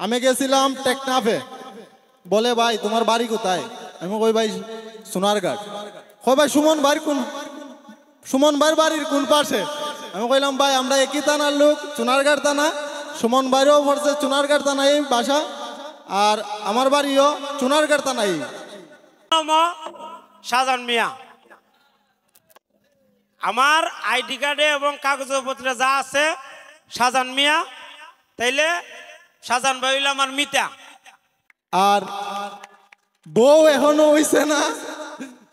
আমি গেছিলাম টেকনাফে, বলে ভাই তোমার বাড়ি কোথায়? আমি কই ভাই সোনারঘাট। কই ভাই সুমন ভাইয়ের বাড়ির কোন পাশে? আমি কইলাম ভাই আমরা একই থানার লোক, সোনারঘাট থানা। সুমন ভাইরও পড়ছে সোনারঘাট থানায় বাসা, আর আমার বাড়িও সোনারঘাট থানায়। শাহজাহান মিয়া, আমার আইডি কার্ডে এবং কাগজপত্রে যা আছে শাহজাহান মিয়া, তাইলে শাহজাহান ভাই হইল আমার মিতা। আর বউ এখনো হইছে না,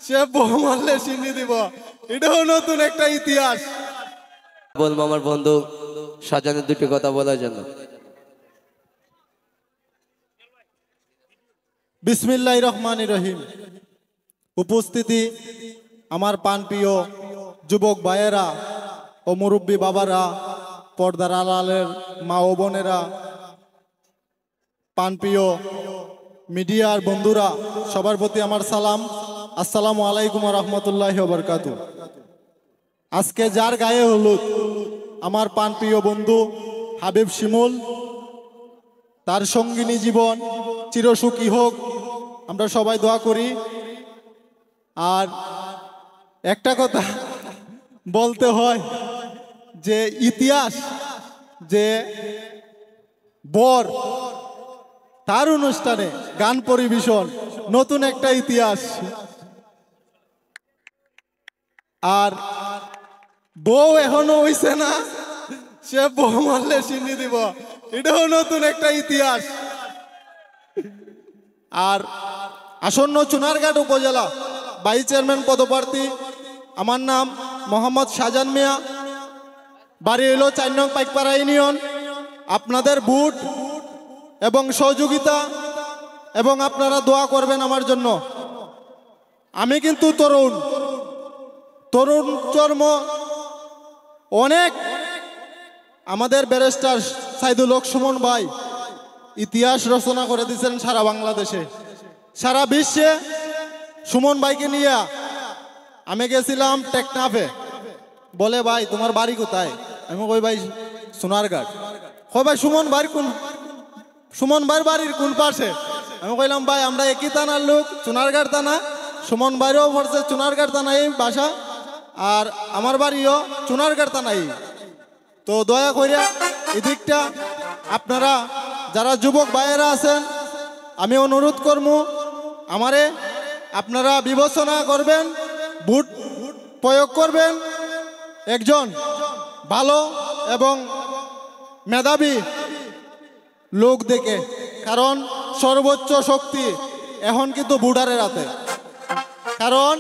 সে বউ মারলে চিনি দিব, এটাও নতুন একটা ইতিহাস। বলবো আমার বন্ধু শাহজাহানের দুটি কথা বলার জন্য। বিসমিল্লাহির রহমানির রহিম। উপস্থিতি আমার প্রাণপ্রিয় যুবক ভাইয়েরা ও মুরব্বী বাবারা, পর্দার আড়ালের মা ও বোনেরা, প্রাণপ্রিয় মিডিয়ার বন্ধুরা, সবার প্রতি আমার সালাম। আসসালামু আলাইকুম রহমতুল্লাহি ওয়া বারাকাতুহু। আজকে যার গায়ে হলুদ, আমার প্রাণপ্রিয় বন্ধু হাবিব শিমুল, তার সঙ্গিনী জীবন চিরসুখী হোক, আমরা সবাই দোয়া করি। আর একটা কথা বলতে হয় যে ইতিহাস, যে বর তার অনুষ্ঠানে গান পরিবেশন, নতুন একটা ইতিহাস। আর বউ এখনো হইছে না, সে বউ মারলে চিনি দিব, এটাও নতুন একটা ইতিহাস। আর আসন্ন চুনারঘাট উপজেলা ভাইস চেয়ারম্যান পদপ্রার্থী, আমার নাম মোহাম্মদ শাহজাহান মিয়া, বাড়ি হইল ৪ নং পাইকপাড়া ইউনিয়ন। আপনাদের ভোট এবং সহযোগিতা এবং আপনারা দোয়া করবেন আমার জন্য। আমি কিন্তু তরুণ চর্ম অনেক, আমাদের ব্যারিস্টার সাইদুল হক সুমন ভাই ইতিহাস রচনা করে দিয়েছেন সারা বাংলাদেশে, সারা বিশ্বে। সুমন ভাইকে নিয়ে আমি গেছিলাম টেকনাফে, বলে ভাই তোমার বাড়ি কোথায়? আমি কই ভাই সোনারঘাট। কই ভাই সুমন ভাইয়ের বাড়ির কোন পাশে? আমি কইলাম ভাই আমরা একই থানার লোক, সোনারঘাট থানা। সুমন ভাইরও পড়ছে সোনারঘাট থানায় বাসা, আর আমার বাড়িও সোনারঘাট থানায়। তো দয়া করে এদিকটা আপনারা যারা যুবক ভাইয়েরা আছেন, আমি অনুরোধ করবো আমারে আপনারা বিবেচনা করবেন, ভোট প্রয়োগ করবেন একজন ভালো এবং মেধাবী লোক দেখে, কারণ সর্বোচ্চ শক্তি এখন কিন্তু ভোটারের হাতে। কারণ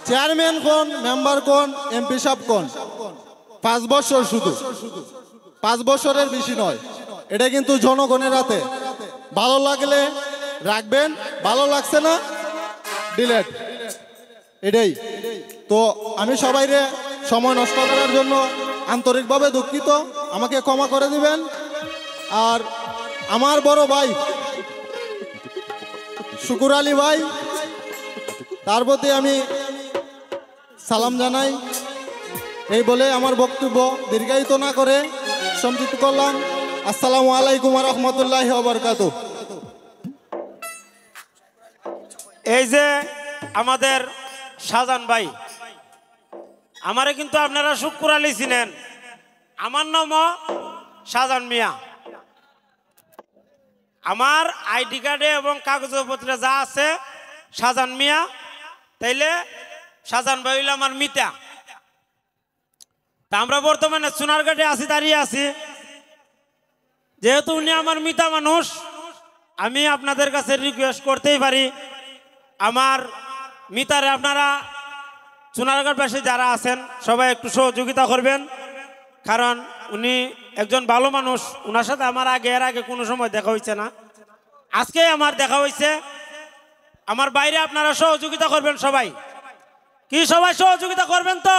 চেয়ারম্যান কোন, মেম্বার কোন, এমপি সাহেব কোন, 5 বছর, শুধু 5 বছরের বেশি নয়। এটা কিন্তু জনগণের হাতে। ভালো লাগলে রাখবেন, ভালো লাগছে না ডিলেট, এটাই। তো আমি সবাইরে সময় নষ্ট করার জন্য আন্তরিকভাবে দুঃখিত, আমাকে ক্ষমা করে দিবেন। আর আমার বড় ভাই শুকুর আলী ভাই, তার প্রতি আমি সালাম জানাই। এই বলে আমার বক্তব্য দীর্ঘায়িত না করে সংযুক্ত করলাম। আসসালামু আলাইকুম রহমতুল্লাহি ওয়া বারাকাতুহু। এই যে আমাদের শাহজাহান ভাই, আমারে কিন্তু আপনারা শুকুর আলী চিনেন, আমার নাম শাহজাহান মিয়া। আমার আইডি কার্ডে এবং কাগজপত্রে যা আছে শাহজাহান মিয়া, তাইলে শাহজাহান ভাই হইল আমার মিতা। তা আমরা বর্তমানে সোনারঘাটে দাঁড়িয়ে আছি। যেহেতু উনি আমার মিতা মানুষ, আমি আপনাদের কাছে রিকোয়েস্ট করতেই পারি, আমার মিতারে আপনারা সোনারঘাটবাসী যারা আছেন সবাই একটু সহযোগিতা করবেন। কারণ উনি একজন ভালো মানুষ, ওনার সাথে আমার এর আগে কোনো সময় দেখা হয়েছে না, আজকে আমার দেখা হয়েছে। আমার বাইরে আপনারা সহযোগিতা করবেন, সবাই সবাই সহযোগিতা করবেন তো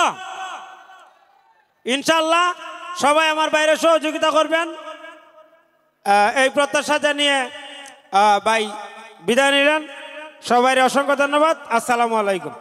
ইনশাল্লাহ। সবাই আমার বাইরে সহযোগিতা করবেন, এই প্রত্যাশা জানিয়ে ভাই বিদায় নিলেন। সবাই অসংখ্য ধন্যবাদ। আসসালামু আলাইকুম।